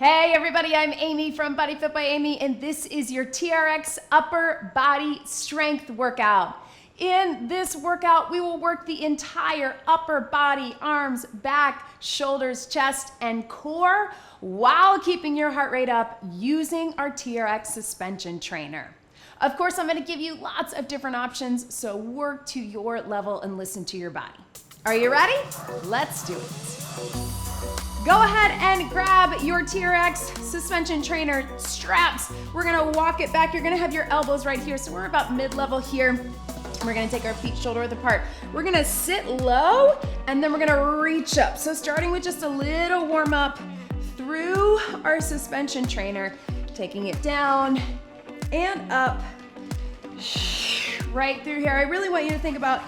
Hey everybody, I'm Amy from BodyFit by Amy, and this is your TRX upper body strength workout. In this workout, we will work the entire upper body, arms, back, shoulders, chest, and core while keeping your heart rate up using our TRX suspension trainer. Of course, I'm gonna give you lots of different options, so work to your level and listen to your body. Are you ready? Let's do it. Go ahead and grab your TRX suspension trainer straps. We're gonna walk it back. You're gonna have your elbows right here. So we're about mid-level here. We're gonna take our feet shoulder width apart. We're gonna sit low and then we're gonna reach up. So starting with just a little warm up through our suspension trainer, taking it down and up, right through here. I really want you to think about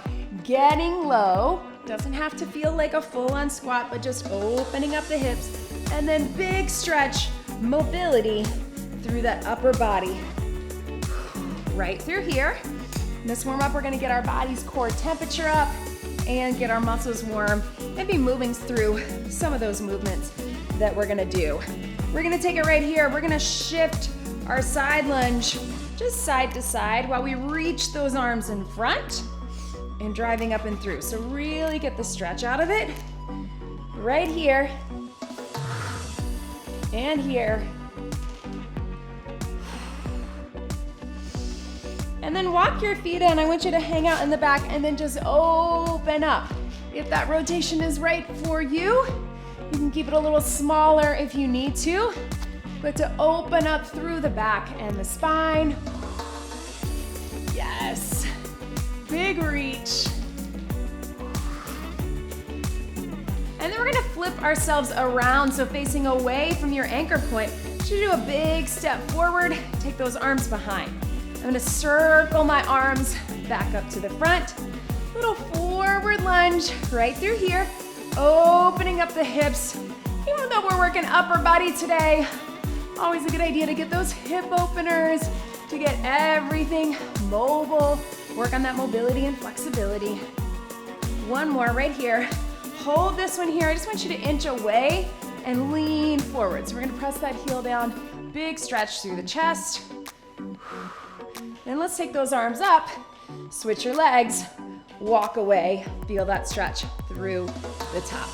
getting low. Doesn't have to feel like a full-on squat, but just opening up the hips and then big stretch, mobility through that upper body. Right through here. In this warm up, we're gonna get our body's core temperature up and get our muscles warm and be moving through some of those movements that we're gonna do. We're gonna take it right here. We're gonna shift our side lunge just side to side while we reach those arms in front and driving up and through. So really get the stretch out of it. Right here and here. And then walk your feet in. I want you to hang out in the back and then just open up. If that rotation is right for you, you can keep it a little smaller if you need to, but to open up through the back and the spine. Yes. Big reach. And then we're gonna flip ourselves around, so facing away from your anchor point. You do a big step forward, take those arms behind. I'm gonna circle my arms back up to the front. Little forward lunge right through here, opening up the hips. Even though we're working upper body today, always a good idea to get those hip openers, to get everything mobile. Work on that mobility and flexibility. One more right here. Hold this one here. I just want you to inch away and lean forward. So we're gonna press that heel down. Big stretch through the chest. Then let's take those arms up, switch your legs, walk away. Feel that stretch through the top.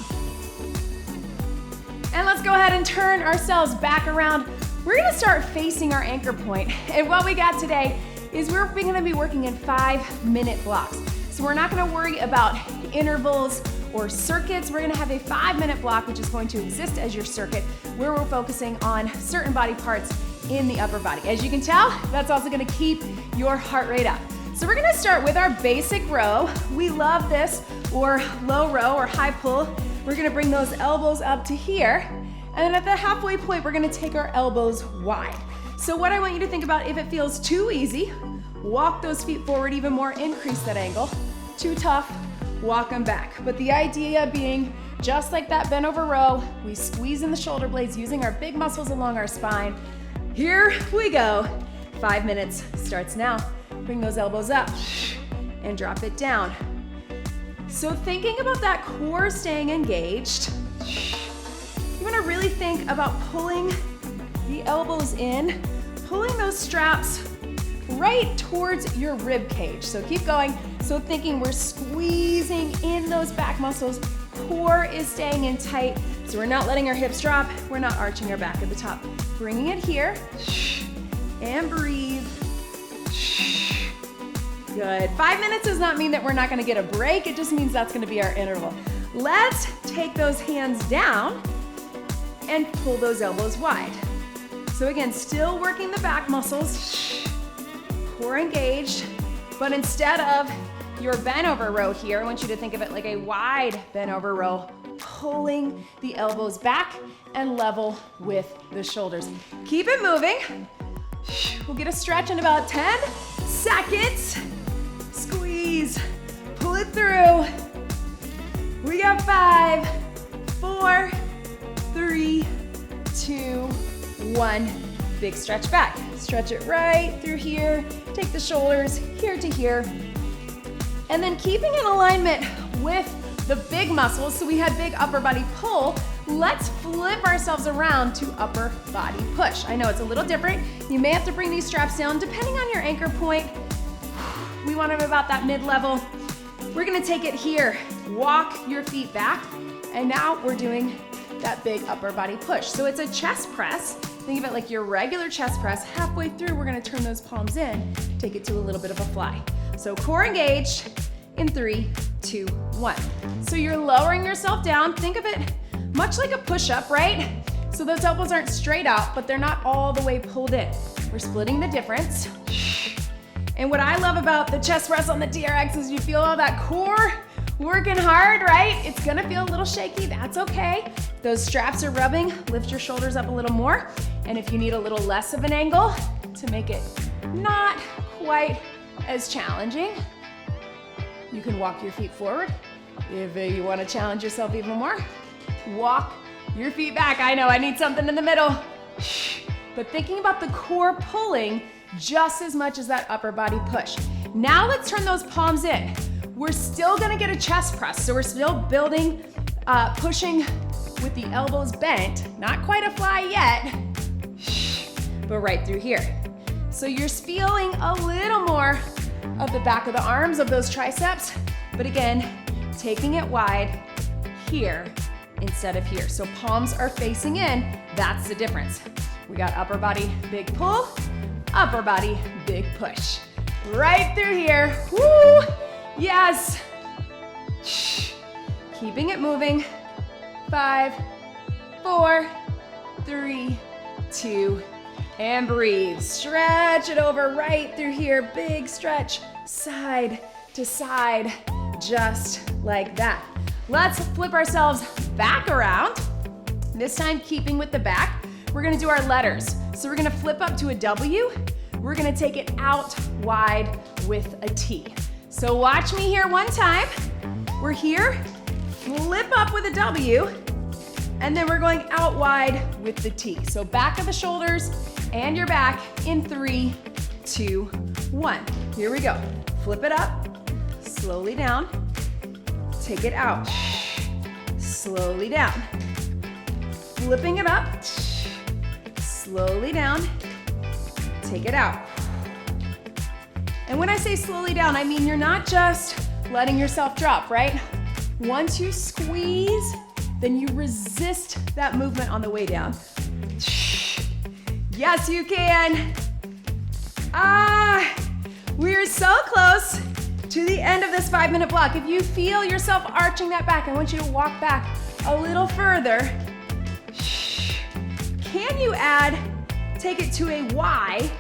And let's go ahead and turn ourselves back around. We're gonna start facing our anchor point. And what we got today is we're gonna be working in 5-minute blocks. So we're not gonna worry about intervals or circuits. We're gonna have a 5-minute block, which is going to exist as your circuit, where we're focusing on certain body parts in the upper body. As you can tell, that's also gonna keep your heart rate up. So we're gonna start with our basic row. We love this, or low row or high pull. We're gonna bring those elbows up to here. And then at the halfway point, we're gonna take our elbows wide. So what I want you to think about, if it feels too easy, walk those feet forward even more, increase that angle. Too tough, walk them back. But the idea being, just like that bent over row, we squeeze in the shoulder blades using our big muscles along our spine. Here we go. 5 minutes starts now. Bring those elbows up and drop it down. So thinking about that core staying engaged, you wanna really think about pulling the elbows in, pulling those straps right towards your rib cage. So keep going. So thinking we're squeezing in those back muscles, core is staying in tight. So we're not letting our hips drop, we're not arching our back at the top. Bringing it here, and breathe. Good. 5 minutes does not mean that we're not gonna get a break, it just means that's gonna be our interval. Let's take those hands down and pull those elbows wide. So again, still working the back muscles, core engaged, but instead of your bent over row here, I want you to think of it like a wide bent over row, pulling the elbows back and level with the shoulders. Keep it moving. We'll get a stretch in about 10 seconds. Squeeze, pull it through. We got 5, 4, 3, 2, 1. Big stretch back. Stretch it right through here. Take the shoulders here to here. And then keeping in alignment with the big muscles, so we had big upper body pull, let's flip ourselves around to upper body push. I know it's a little different. You may have to bring these straps down depending on your anchor point. We want them about that mid-level. We're gonna take it here. Walk your feet back. And now we're doing that big upper body push. So it's a chest press. Think of it like your regular chest press. Halfway through, we're gonna turn those palms in, take it to a little bit of a fly. So core engaged in 3, 2, 1. So you're lowering yourself down. Think of it much like a push-up, right? So those elbows aren't straight out, but they're not all the way pulled in. We're splitting the difference. And what I love about the chest press on the TRX is you feel all that core working hard, right? It's gonna feel a little shaky, that's okay. Those straps are rubbing, lift your shoulders up a little more. And if you need a little less of an angle to make it not quite as challenging, you can walk your feet forward. If you wanna challenge yourself even more, walk your feet back. I know, I need something in the middle. But thinking about the core pulling just as much as that upper body push. Now let's turn those palms in. We're still gonna get a chest press, so we're still building, pushing with the elbows bent. Not quite a fly yet, but right through here. So you're feeling a little more of the back of the arms, of those triceps, but again, taking it wide here instead of here. So palms are facing in, that's the difference. We got upper body, big pull, upper body, big push. Right through here, woo, yes. Keeping it moving. 5, 4, 3, 2, and breathe. Stretch it over right through here, big stretch, side to side, just like that. Let's flip ourselves back around. This time keeping with the back. We're gonna do our letters. So we're gonna flip up to a W. We're gonna take it out wide with a T. So watch me here one time. We're here, flip up with a W, and then we're going out wide with the T. So back of the shoulders and your back in 3, 2, 1. Here we go. Flip it up, slowly down, take it out, slowly down. Flipping it up, slowly down, take it out. And when I say slowly down, I mean you're not just letting yourself drop, right? Once you squeeze, then you resist that movement on the way down. Yes, you can. We're so close to the end of this 5-minute block. If you feel yourself arching that back, I want you to walk back a little further. Can you take it to a Y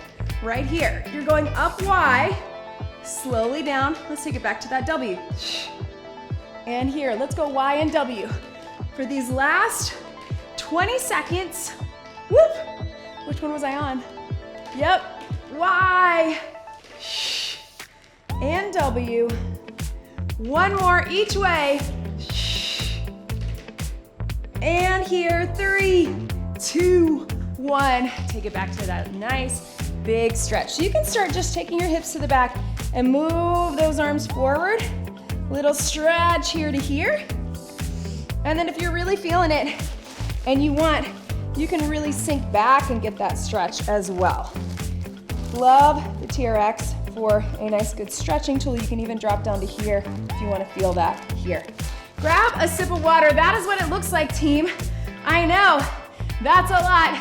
right here? You're going up Y, slowly down. Let's take it back to that W. And here, let's go Y and W. For these last 20 seconds, whoop, which one was I on? Yep, Y and W. One more each way. And here, 3, 2, 1. Take it back to that nice big stretch. So you can start just taking your hips to the back and move those arms forward. Little stretch here to here. And then if you're really feeling it and you want, you can really sink back and get that stretch as well. Love the TRX for a nice good stretching tool. You can even drop down to here if you want to feel that here. Grab a sip of water. That is what it looks like, team. I know, that's a lot.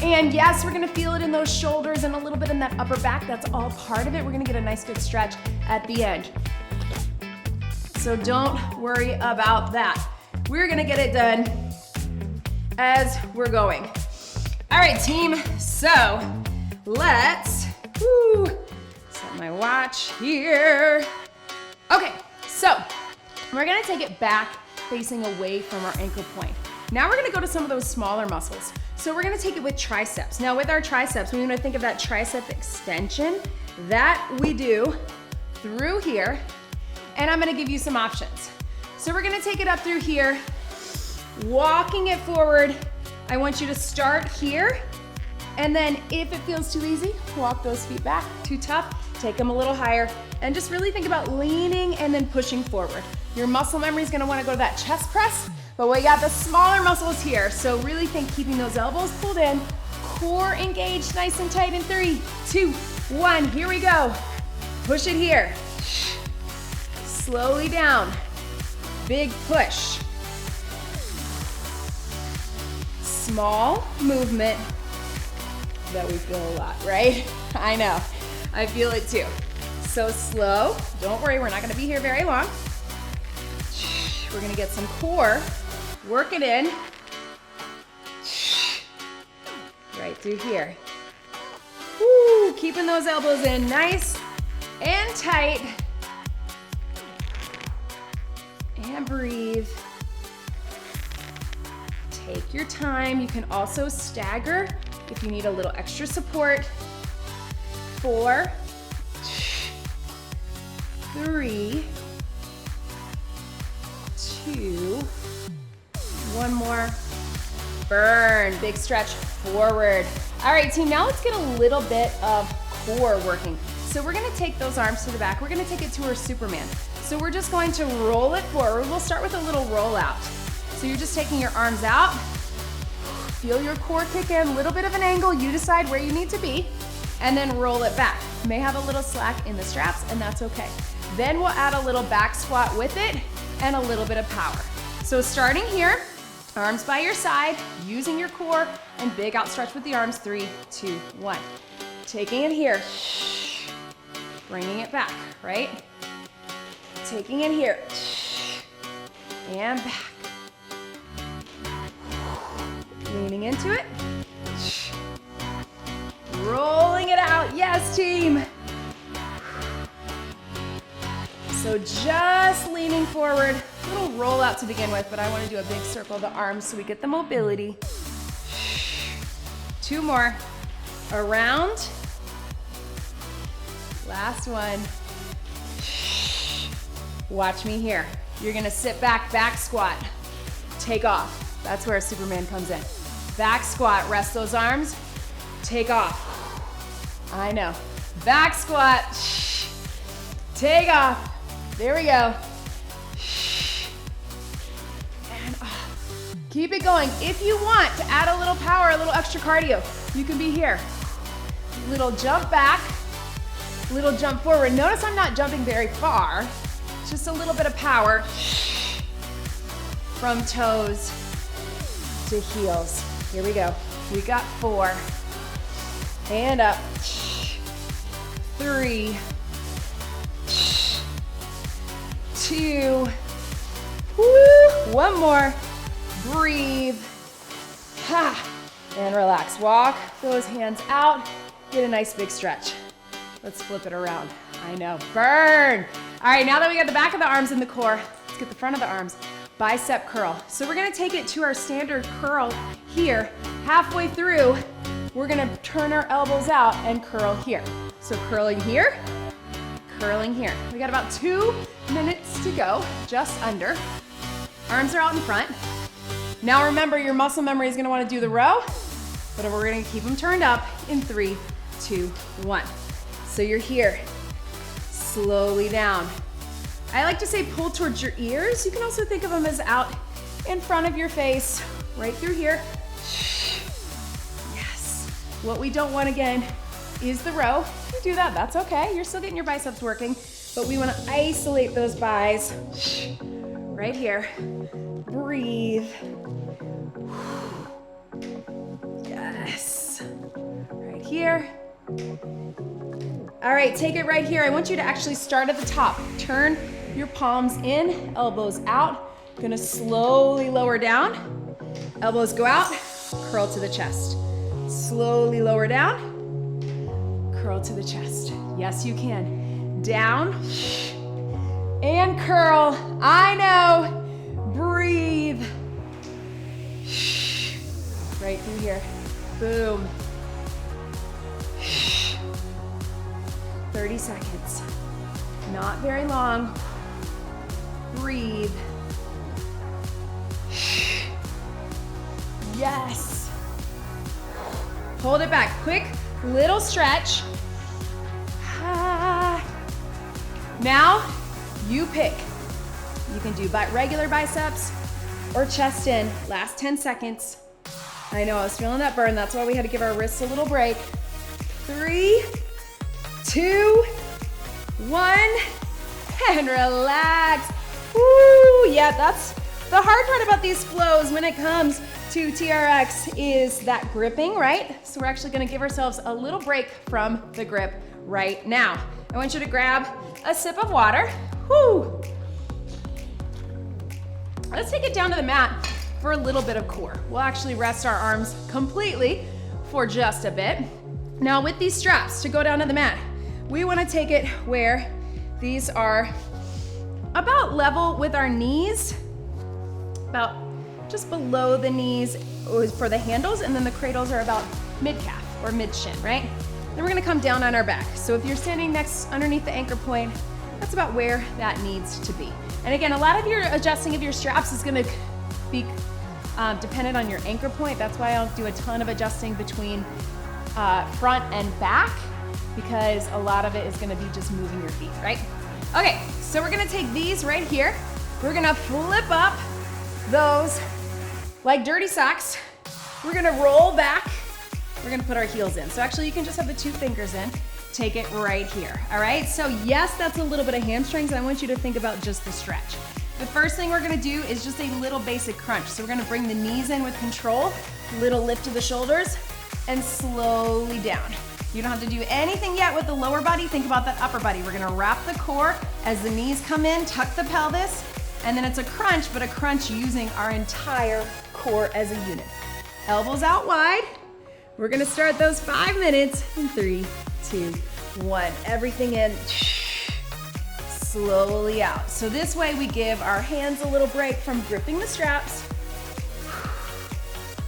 And yes, we're gonna feel it in those shoulders and a little bit in that upper back. That's all part of it. We're gonna get a nice good stretch at the end. So don't worry about that. We're gonna get it done as we're going. All right, team, so let's set my watch here. Okay, so we're gonna take it back facing away from our ankle point. Now we're gonna go to some of those smaller muscles. So we're gonna take it with triceps. Now with our triceps, we wanna think of that tricep extension that we do through here, and I'm gonna give you some options. So we're gonna take it up through here, walking it forward. I want you to start here, and then if it feels too easy, walk those feet back. Too tough, take them a little higher, and just really think about leaning and then pushing forward. Your muscle memory is gonna wanna go to that chest press, But we got the smaller muscles here. So really think keeping those elbows pulled in, core engaged nice and tight in 3, 2, 1. Here we go. Push it here. Slowly down. Big push. Small movement that we feel a lot, right? I know. I feel it too. So slow. Don't worry, we're not gonna be here very long. We're gonna get some core. Work it in. Right through here. Woo, keeping those elbows in nice and tight. And breathe. Take your time. You can also stagger if you need a little extra support. 4, 3, 2, one more. Burn, big stretch forward. All right, team, now let's get a little bit of core working. So we're gonna take those arms to the back. We're gonna take it to our Superman. So we're just going to roll it forward. We'll start with a little roll out. So you're just taking your arms out. Feel your core kick in, a little bit of an angle. You decide where you need to be, and then roll it back. You may have a little slack in the straps, and that's okay. Then we'll add a little back squat with it and a little bit of power. So starting here, arms by your side, using your core, and big outstretch with the arms. 3, 2, 1. Taking it here, bringing it back, right? Taking it here, and back. Leaning into it. Rolling it out. Yes, team. So just leaning forward. A little roll out to begin with, but I want to do a big circle of the arms so we get the mobility. 2 more. Around. Last one. Watch me here. You're going to sit back, back squat. Take off. That's where Superman comes in. Back squat, rest those arms, take off. I know. Back squat, take off. There we go. And off. Keep it going. If you want to add a little power, a little extra cardio, you can be here. Little jump back, little jump forward. Notice I'm not jumping very far, just a little bit of power from toes to heels. Here we go. We got 4. And up. 3, 2. Woo. 1 more. Breathe. Ha. And relax. Walk those hands out. Get a nice big stretch. Let's flip it around. I know. Burn. All right, now that we got the back of the arms in the core, let's get the front of the arms. Bicep curl. So we're gonna take it to our standard curl here. Halfway through, we're gonna turn our elbows out and curl here. So curling here, curling here. We got about 2 minutes to go, just under. Arms are out in front. Now remember, your muscle memory is gonna wanna do the row, but we're gonna keep them turned up in 3, 2, 1. So you're here, slowly down. I like to say pull towards your ears. You can also think of them as out in front of your face, right through here. Yes. What we don't want, again, is the row. If you do that, that's okay. You're still getting your biceps working, but we want to isolate those bis right here. Breathe. Yes. Right here. All right, take it right here. I want you to actually start at the top. Turn your palms in, elbows out. Gonna slowly lower down. Elbows go out, curl to the chest. Slowly lower down, curl to the chest. Yes, you can. Down, and curl. I know. Breathe. Right through here. Boom. 30 seconds. Not very long. Breathe. Yes. Hold it back. Quick little stretch. Now you pick. You can do regular biceps or chest in. Last 10 seconds. I know, I was feeling that burn. That's why we had to give our wrists a little break. 3, 2, 1, and relax. Woo, yeah, that's the hard part about these flows when it comes to TRX is that gripping, right? So we're actually gonna give ourselves a little break from the grip right now. I want you to grab a sip of water. Woo. Let's take it down to the mat for a little bit of core. We'll actually rest our arms completely for just a bit. Now with these straps to go down to the mat, we wanna take it where these are about level with our knees, about just below the knees for the handles, and then the cradles are about mid-calf or mid-shin, right? Then we're gonna come down on our back. So if you're standing underneath the anchor point, that's about where that needs to be. And again, a lot of your adjusting of your straps is gonna be dependent on your anchor point. That's why I'll do a ton of adjusting between front and back, because a lot of it is gonna be just moving your feet, right? Okay, so we're gonna take these right here. We're gonna flip up those like dirty socks. We're gonna roll back. We're gonna put our heels in. So actually you can just have the 2 fingers in. Take it right here, all right? So yes, that's a little bit of hamstrings, and I want you to think about just the stretch. The first thing we're gonna do is just a little basic crunch. So we're gonna bring the knees in with control, little lift of the shoulders, and slowly down. You don't have to do anything yet with the lower body. Think about that upper body. We're gonna wrap the core as the knees come in, tuck the pelvis, and then it's a crunch, but a crunch using our entire core as a unit. Elbows out wide. We're gonna start those 5 minutes in 3, 2, 1. Everything in, slowly out. So this way we give our hands a little break from gripping the straps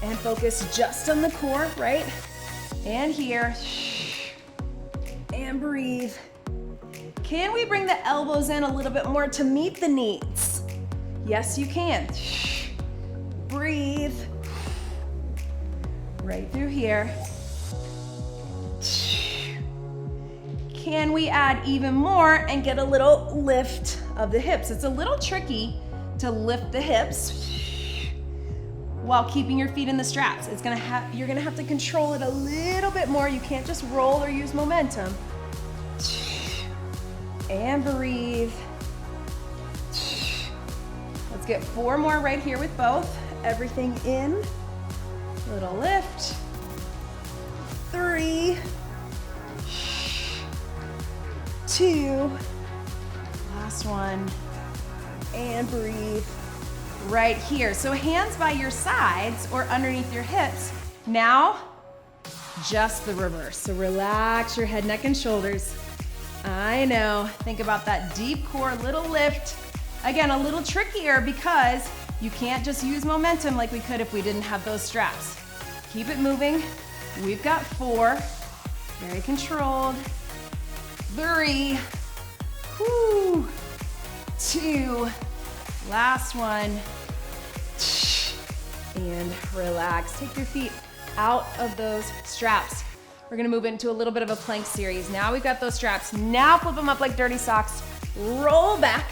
and focus just on the core, right? And here, and breathe. Can we bring the elbows in a little bit more to meet the knees? Yes, you can. Breathe. Right through here. Can we add even more and get a little lift of the hips? It's a little tricky to lift the hips while keeping your feet in the straps. You're gonna have to control it a little bit more. You can't just roll or use momentum. And breathe. Let's get 4 more right here with both. Everything in. Little lift. 3, 2, last one, and breathe right here. So hands by your sides or underneath your hips. Now, just the reverse. So relax your head, neck, and shoulders. I know, think about that deep core, little lift. Again, a little trickier because you can't just use momentum like we could if we didn't have those straps. Keep it moving. We've got 4, very controlled. 3, 2, last one, and relax. Take your feet out of those straps. We're gonna move into a little bit of a plank series. Now we've got those straps. Now flip them up like dirty socks. Roll back,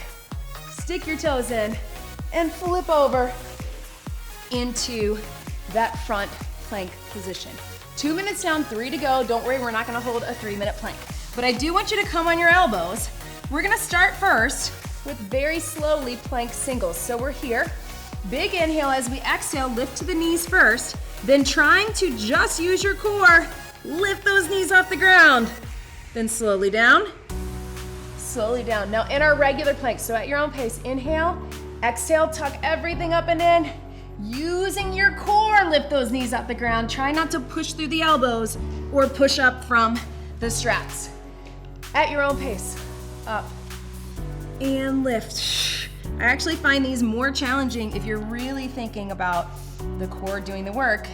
stick your toes in, and flip over into that front plank position. 2 minutes down, 3 to go. Don't worry, we're not gonna hold a 3-minute plank. But I do want you to come on your elbows. We're gonna start first with very slowly plank singles. So we're here, big inhale as we exhale, lift to the knees first, then trying to just use your core, lift those knees off the ground. Then slowly down, slowly down. Now in our regular plank, so at your own pace, inhale, exhale, tuck everything up and in. Using your core, lift those knees off the ground. Try not to push through the elbows or push up from the straps. At your own pace, up and lift. I actually find these more challenging if you're really thinking about the core doing the work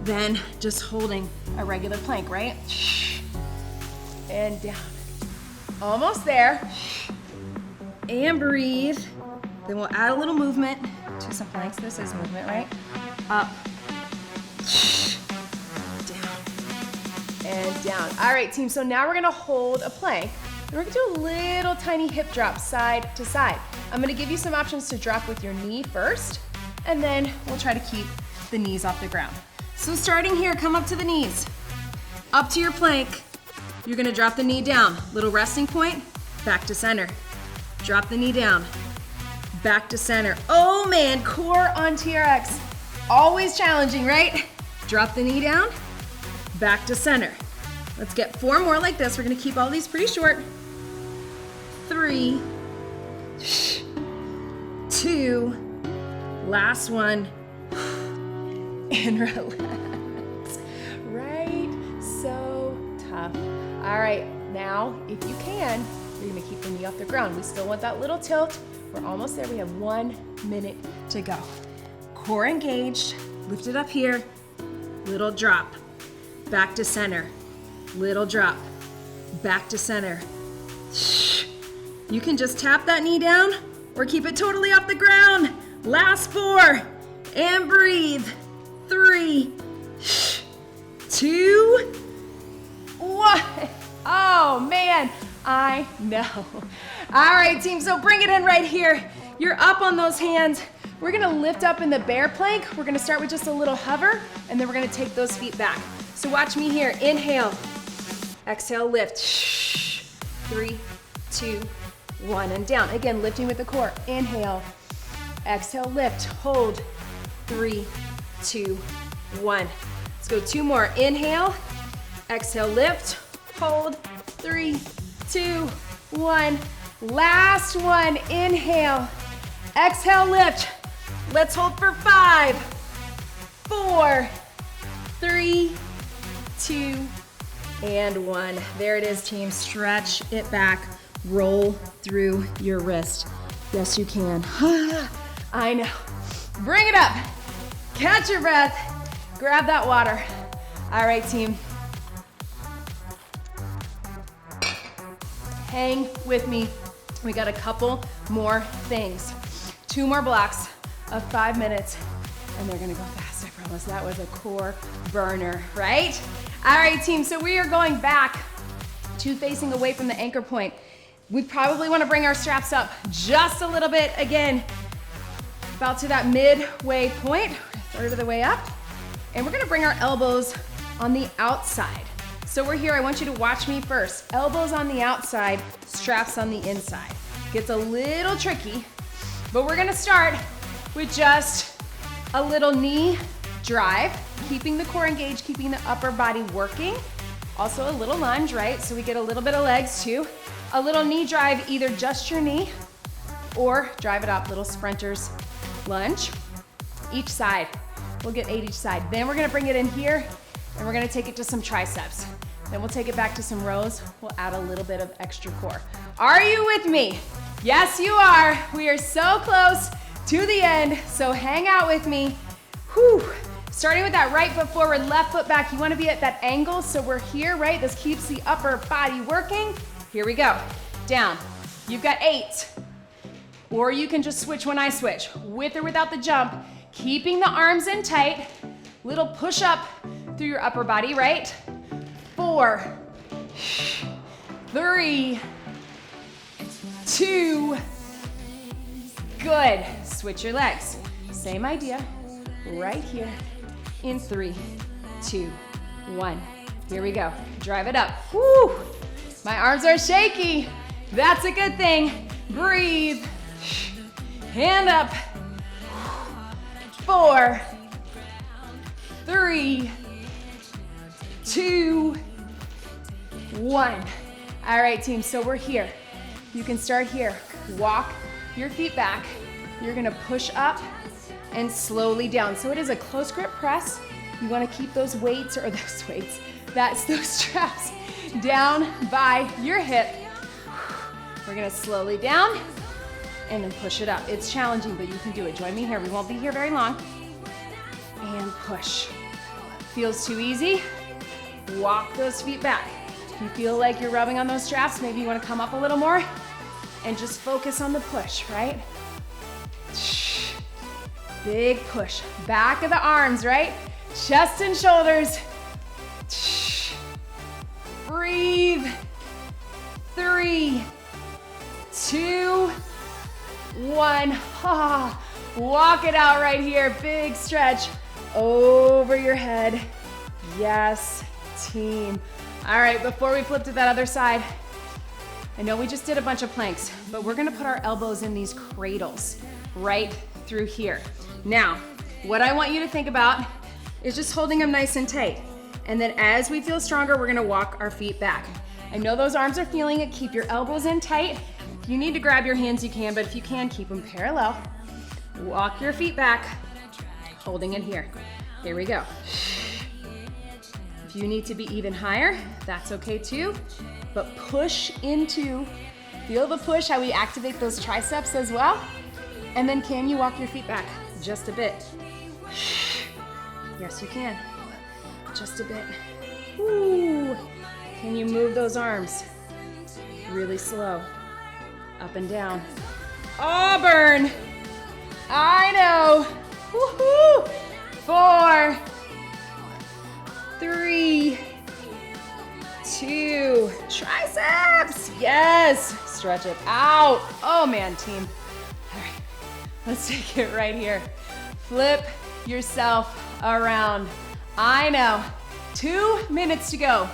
than just holding a regular plank, right? And down. Almost there. And breathe. Then we'll add a little movement to some planks. This is movement, right? Up, down, and down. All right, team, so now we're gonna hold a plank, and we're gonna do a little tiny hip drop side to side. I'm gonna give you some options to drop with your knee first, and then we'll try to keep the knees off the ground. So starting here, come up to the knees, up to your plank. You're gonna drop the knee down, little resting point, back to center. Drop the knee down, back to center. Oh man, core on TRX. Always challenging, right? Drop the knee down, back to center. Let's get 4 more like this. We're gonna keep all these pretty short. 3, 2, last one, and relax. Right? So tough. All right, now, if you can, you're gonna keep the knee off the ground. We still want that little tilt. We're almost there. We have 1 minute to go. Core engaged, lift it up here, little drop, back to center, little drop, back to center. You can just tap that knee down or keep it totally off the ground. Last 4, and breathe. 3, 2, 1. Oh man, I know. All right, team, so bring it in right here. You're up on those hands. We're gonna lift up in the bear plank. We're gonna start with just a little hover, and then we're gonna take those feet back. So watch me here. Inhale, exhale, lift. 3, 2, 1, and down. Again, lifting with the core. Inhale, exhale, lift, hold. 3, 2, 1. Let's go 2 more. Inhale, exhale, lift, hold. 3, 2, 1. Last one. Inhale, exhale, lift. Let's hold for 5, 4, 3, 2, and 1. There it is, team. Stretch it back. Roll through your wrist. Yes, you can. I know. Bring it up. Catch your breath. Grab that water. All right, team. Hang with me. We got a couple more things. 2 more blocks of 5 minutes, and they're gonna go fast, I promise. That was a core burner, right? All right, team, so we are going back to facing away from the anchor point. We probably wanna bring our straps up just a little bit. Again, about to that midway point, 1/3 of the way up. And we're gonna bring our elbows on the outside. So we're here, I want you to watch me first. Elbows on the outside, straps on the inside. Gets a little tricky, but we're gonna start with just a little knee drive, keeping the core engaged, keeping the upper body working. Also a little lunge, right? So we get a little bit of legs too. A little knee drive, either just your knee or drive it up, little sprinters lunge. Each side, we'll get 8 each side. Then we're gonna bring it in here and we're gonna take it to some triceps. Then we'll take it back to some rows. We'll add a little bit of extra core. Are you with me? Yes, you are. We are so close to the end, so hang out with me. Whew. Starting with that right foot forward, left foot back. You wanna be at that angle, so we're here, right? This keeps the upper body working. Here we go. Down. You've got 8. Or you can just switch when I switch, with or without the jump, keeping the arms in tight. Little push up through your upper body, right? 4, 3, 2, good. Switch your legs. Same idea, right here in 3, 2, 1. Here we go. Drive it up. Woo! My arms are shaky. That's a good thing. Breathe. Hand up. 4, 3, 2, 1. All right, team, so we're here. You can start here. Walk your feet back. You're gonna push up and slowly down. So it is a close grip press. You wanna keep those weights, or those weights, those straps down by your hip. We're gonna slowly down and then push it up. It's challenging, but you can do it. Join me here. We won't be here very long. And push. Feels too easy? Walk those feet back. If you feel like you're rubbing on those straps, maybe you wanna come up a little more and just focus on the push, right? Big push. Back of the arms, right? Chest and shoulders. Breathe. 3, 2, 1. Walk it out right here. Big stretch over your head. Yes, team. All right, before we flip to that other side, I know we just did a bunch of planks, but we're gonna put our elbows in these cradles right through here. Now, what I want you to think about is just holding them nice and tight. And then as we feel stronger, we're gonna walk our feet back. I know those arms are feeling it. Keep your elbows in tight. If you need to grab your hands, you can, but if you can, keep them parallel. Walk your feet back, holding it here. Here we go. If you need to be even higher, that's okay too. But push into, feel the push, how we activate those triceps as well. And then can you walk your feet back just a bit? Yes, you can. Just a bit. Ooh. Can you move those arms? Really slow. Up and down. Auburn. I know. Woohoo. 4, 3, 2, triceps. Yes. Stretch it out. Oh man, team. All right, let's take it right here. Flip yourself around. I know. 2 minutes to go.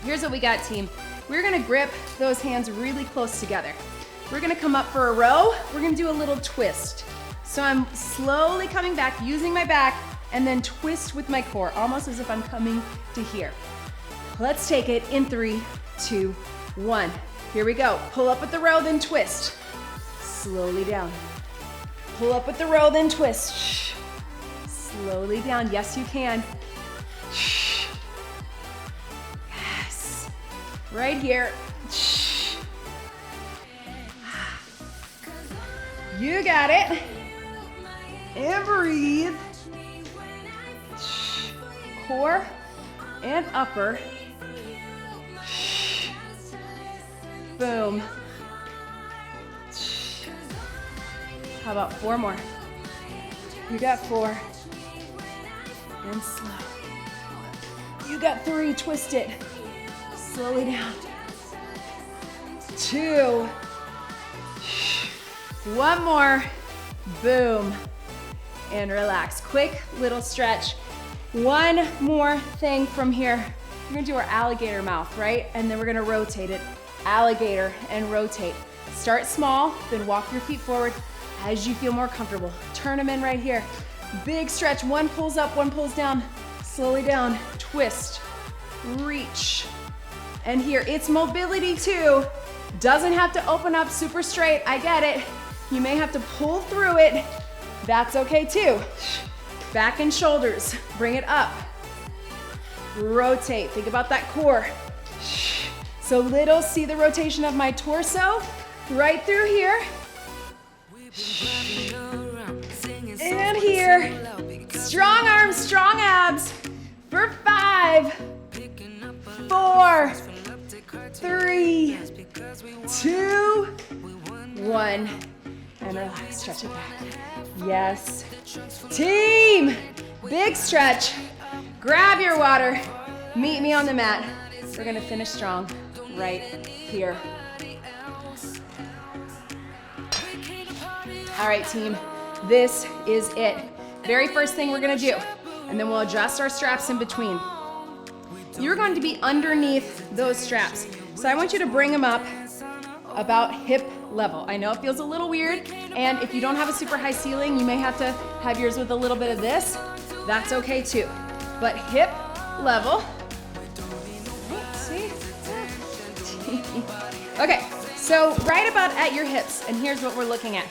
Here's what we got, team. We're gonna grip those hands really close together. We're gonna come up for a row. We're gonna do a little twist. So I'm slowly coming back, using my back, and then twist with my core, almost as if I'm coming to here. Let's take it in 3, 2, 1. Here we go. Pull up with the row, then twist. Slowly down. Pull up with the row, then twist. Slowly down. Yes, you can. Yes. Right here. You got it. And breathe. Core and upper. Boom. How about 4 more? You got 4. And slow. You got 3, twist it. Slowly down. 2. 1 more. Boom. And relax. Quick little stretch. 1 more thing from here. We're gonna do our alligator mouth, right? And then we're gonna rotate it. Alligator and rotate. Start small, then walk your feet forward as you feel more comfortable. Turn them in right here. Big stretch. 1 pulls up, 1 pulls down. Slowly down. Twist. Reach. And here, it's mobility too. Doesn't have to open up super straight. I get it. You may have to pull through it. That's okay too. Back and shoulders. Bring it up. Rotate. Think about that core. So little, see the rotation of my torso right through here. And here. Strong arms, strong abs for 5, 4, 3, 2, 1. And relax, stretch it back. Yes. Team, big stretch. Grab your water. Meet me on the mat. We're gonna finish strong right here. All right, team, this is it. Very first thing we're gonna do, and then we'll adjust our straps in between. You're going to be underneath those straps. So I want you to bring them up about hip level. I know it feels a little weird, and if you don't have a super high ceiling, you may have to have yours with a little bit of this. That's okay too. But hip level. See? Okay, so right about at your hips, and here's what we're looking at.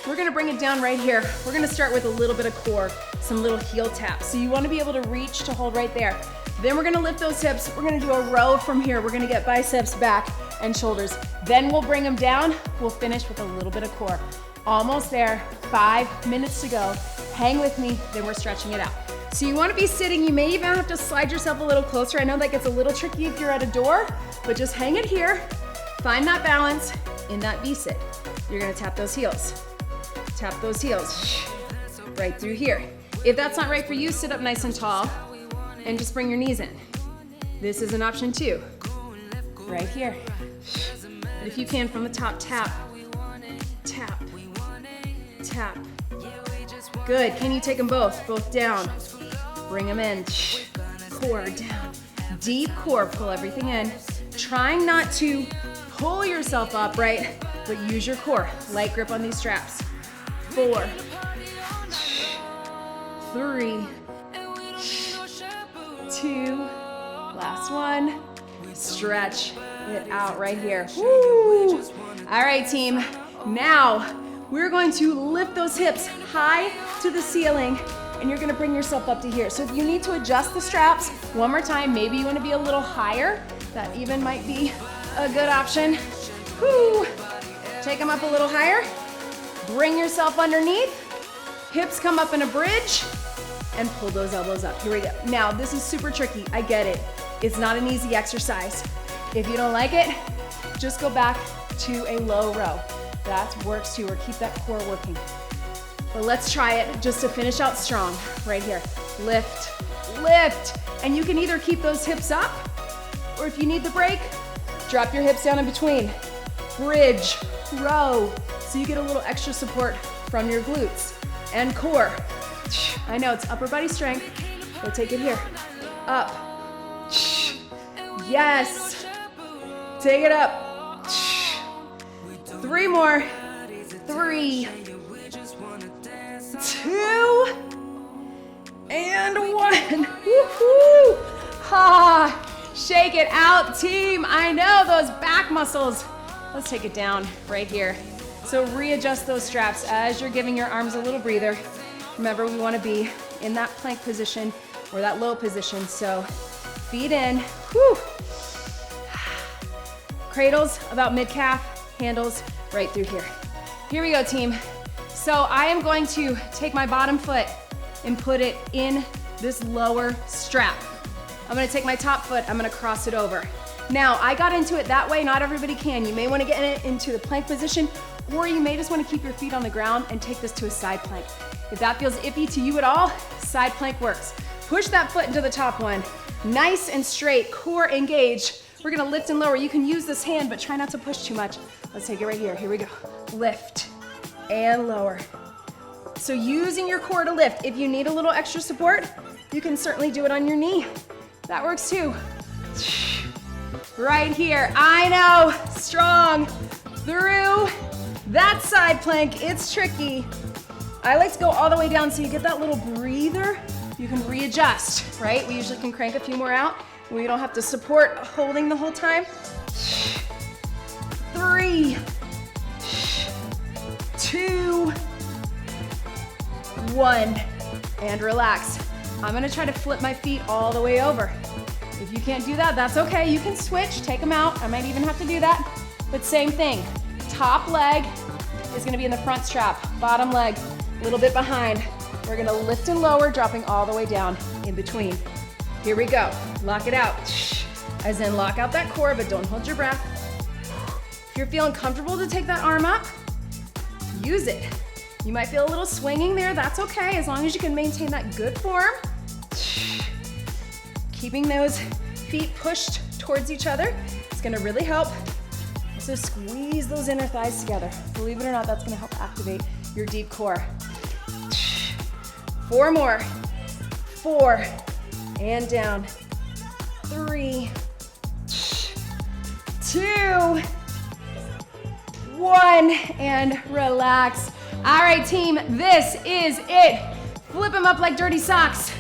We're gonna bring it down right here. We're gonna start with a little bit of core, some little heel taps. So you wanna be able to reach to hold right there. Then we're gonna lift those hips. We're gonna do a row from here. We're gonna get biceps back and shoulders. Then we'll bring them down. We'll finish with a little bit of core. Almost there, 5 minutes to go. Hang with me, then we're stretching it out. So you wanna be sitting. You may even have to slide yourself a little closer. I know that gets a little tricky if you're at a door, but just hang it here. Find that balance in that V-sit. You're gonna tap those heels. Tap those heels, right through here. If that's not right for you, sit up nice and tall and just bring your knees in. This is an option too, right here. But if you can, from the top, tap, tap, tap, Good, can you take them both down? Bring them in, core down. Deep core, pull everything in. Trying not to pull yourself up, right? But use your core. Light grip on these straps. 4, 3, 2, last one. Stretch it out right here. Woo! All right, team. Now, we're going to lift those hips high to the ceiling, and you're gonna bring yourself up to here. So if you need to adjust the straps, one more time, maybe you wanna be a little higher. That even might be a good option. Woo! Take them up a little higher. Bring yourself underneath. Hips come up in a bridge, and pull those elbows up. Here we go. Now, this is super tricky, I get it. It's not an easy exercise. If you don't like it, just go back to a low row. That works too, or keep that core working. But let's try it just to finish out strong. Right here, lift, lift. And you can either keep those hips up, or if you need the break, drop your hips down in between. Bridge, row, so you get a little extra support from your glutes and core. I know it's upper body strength, but take it here. Up. Yes. Take it up. 3 more. 3, 2, and 1. Woohoo! Ha! Shake it out, team. I know those back muscles. Let's take it down right here. So readjust those straps as you're giving your arms a little breather. Remember, we want to be in that plank position or that low position. So feet in. Whew. Cradles about mid-calf, handles right through here. Here we go, team. So I am going to take my bottom foot and put it in this lower strap. I'm gonna take my top foot, I'm gonna cross it over. Now, I got into it that way, not everybody can. You may wanna get it into the plank position, or you may just wanna keep your feet on the ground and take this to a side plank. If that feels iffy to you at all, side plank works. Push that foot into the top one. Nice and straight, core engaged. We're gonna lift and lower. You can use this hand, but try not to push too much. Let's take it right here, here we go. Lift and lower. So using your core to lift. If you need a little extra support, you can certainly do it on your knee. That works too. Right here, I know, strong through that side plank. It's tricky. I like to go all the way down so you get that little breather. You can readjust, right? We usually can crank a few more out. We don't have to support holding the whole time. 3, 2, 1, and relax. I'm gonna try to flip my feet all the way over. If you can't do that, that's okay. You can switch, take them out. I might even have to do that, but same thing. Top leg is gonna be in the front strap, bottom leg a little bit behind. We're gonna lift and lower, dropping all the way down in between. Here we go, lock it out. As in lock out that core, but don't hold your breath. If you're feeling comfortable to take that arm up, use it. You might feel a little swinging there, that's okay, as long as you can maintain that good form. Keeping those feet pushed towards each other, it's gonna really help. So squeeze those inner thighs together. Believe it or not, that's gonna help activate your deep core. 4 more. 4, and down. 3, 2, 1, and relax. All right, team, this is it. Flip them up like dirty socks.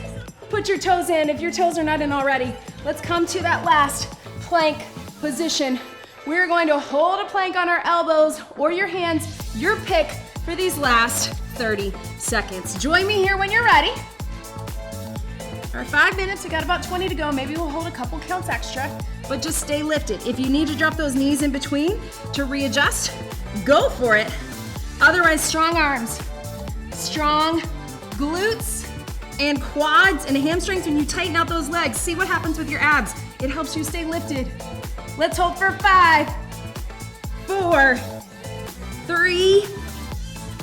Put your toes in if your toes are not in already. Let's come to that last plank position. We're going to hold a plank on our elbows or your hands, your pick, for these last 30 seconds. Join me here when you're ready. Our 5 minutes, we got about 20 to go. Maybe we'll hold a couple counts extra, but just stay lifted. If you need to drop those knees in between to readjust, go for it. Otherwise, strong arms, strong glutes and quads and hamstrings. When you tighten out those legs, see what happens with your abs. It helps you stay lifted. Let's hold for 5, 4, 3,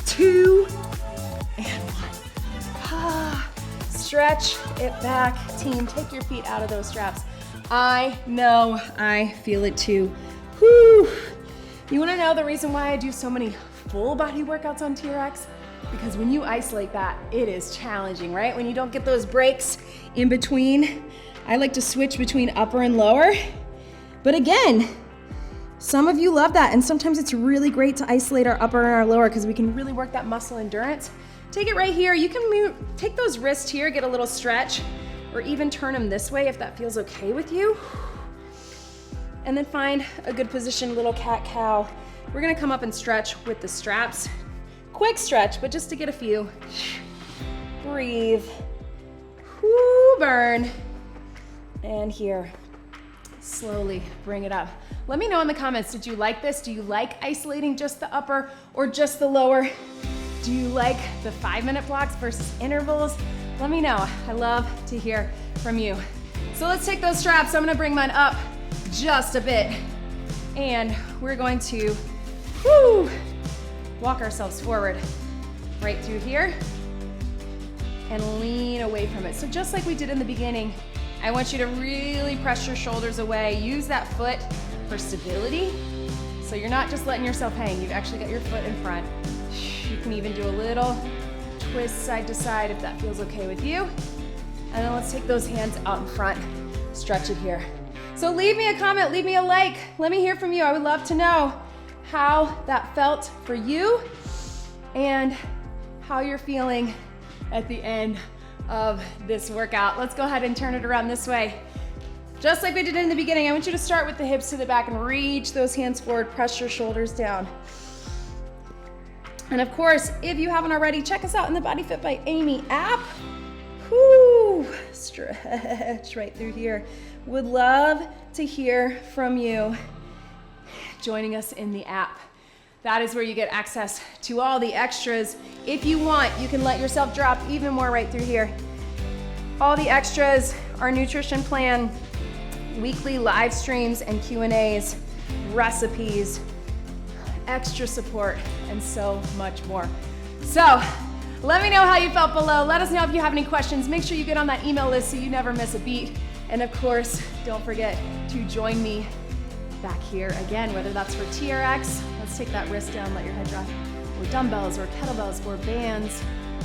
2, and 1. Stretch it back. Team, take your feet out of those straps. I know, I feel it too. Whew. You wanna know the reason why I do so many full body workouts on TRX? because when you isolate that, it is challenging, right? When you don't get those breaks in between. I like to switch between upper and lower. But again, some of you love that, and sometimes it's really great to isolate our upper and our lower because we can really work that muscle endurance. Take it right here. You can take those wrists here, get a little stretch, or even turn them this way if that feels okay with you. And then find a good position, little cat-cow. We're gonna come up and stretch with the straps. Quick stretch, but just to get a few. Breathe. Whoo, burn. And here, slowly bring it up. Let me know in the comments, did you like this? Do you like isolating just the upper or just the lower? Do you like the 5-minute blocks versus intervals? Let me know. I love to hear from you. So let's take those straps. I'm gonna bring mine up just a bit. And we're going to walk ourselves forward right through here and lean away from it. So just like we did in the beginning, I want you to really press your shoulders away. Use that foot for stability. So you're not just letting yourself hang. You've actually got your foot in front. You can even do a little twist side to side if that feels okay with you. And then let's take those hands out in front. Stretch it here. So leave me a comment, leave me a like. Let me hear from you. I would love to know how that felt for you and how you're feeling at the end of this workout. Let's go ahead and turn it around this way. Just like we did in the beginning, I want you to start with the hips to the back and reach those hands forward, press your shoulders down. And of course, if you haven't already, check us out in the BodyFit by Amy app. Whoo, stretch right through here. Would love to hear from you joining us in the app. That is where you get access to all the extras. If you want, you can let yourself drop even more right through here. All the extras, our nutrition plan, weekly live streams and Q&As, recipes, extra support, and so much more. So let me know how you felt below. Let us know if you have any questions. Make sure you get on that email list so you never miss a beat. And of course, don't forget to join me back here again, whether that's for TRX, let's take that wrist down, let your head drop, or dumbbells, or kettlebells, or bands,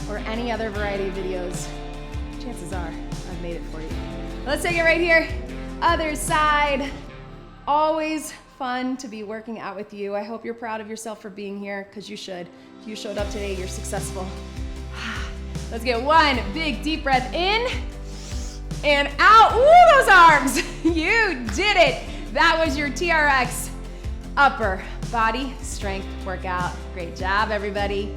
or any other variety of videos. Chances are I've made it for you. Let's take it right here. Other side. Always fun to be working out with you. I hope you're proud of yourself for being here, because you should. If you showed up today, you're successful. Let's get one big deep breath in and out. Ooh, those arms. You did it. That was your TRX upper body strength workout. Great job, everybody.